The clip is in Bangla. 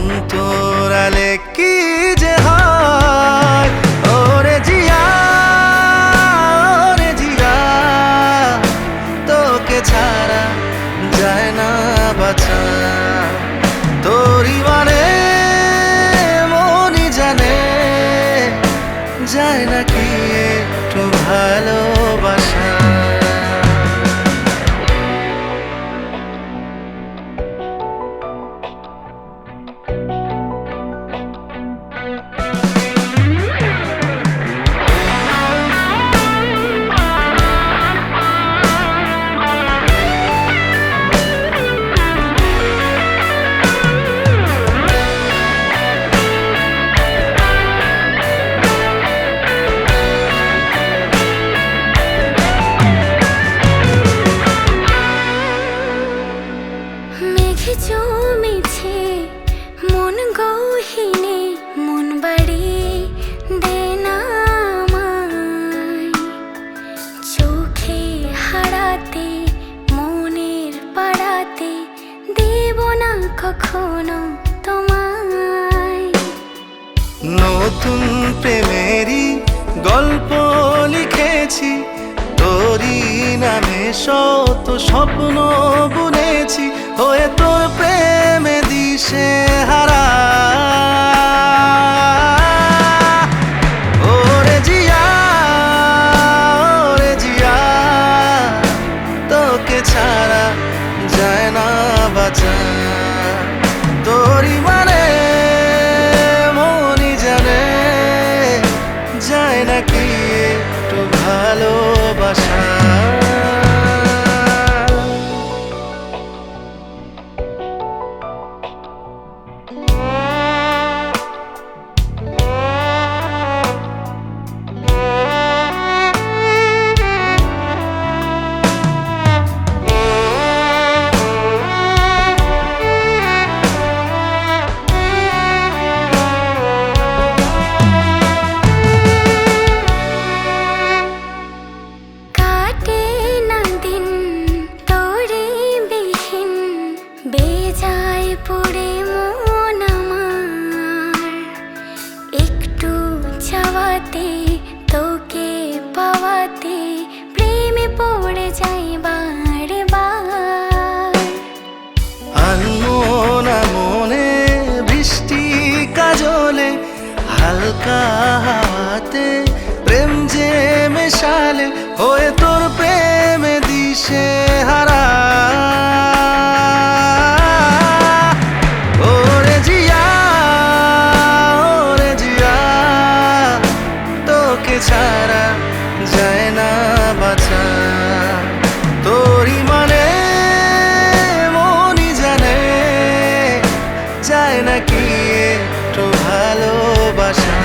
অন্তরালে কি যে হয়। ওরে জিয়া, ওরে জিয়া, তোকে ছাড়া যায় না বাঁচা। তোরই মানে মনই জানে, যায় নাকি একটু ভালোবাসা। জমেছে মন গহীনে, মন বাড়ি দে না আমায়। চোখে হারাতে মনের পাড়াতে দেব না কখনো তোমায়। নতুন প্রেমেরই গল্প লিখেছি, তোরই নামে শত স্বপ্ন বুনেছি, হয়ে তোর প্রেমে দিশে হারা। ওরে জিয়া, ওরে জিয়া, তোকে ছাড়া যায় না বাঁচা। তোরই মানে মনই জানে, যায় নাকি একটু ভালোবাসা। বেজায় পড়ে মন আমার, একটু চাওয়াতে তোকে পাওয়াতে প্রেমে পড়ে যাই বারে বার। আনমনা মনে বৃষ্টি কাজলে, হালকা হাওয়াতে প্রেম যে মেশালে, হয়ে তোর প্রেমে দিশে হারা। ওরে জিয়া, ওরে জিয়া, তোকে ছাড়া যায় না বাঁচা। তোরই মানে মনই জানে, যায় নাকি একটু ভালোবাসা।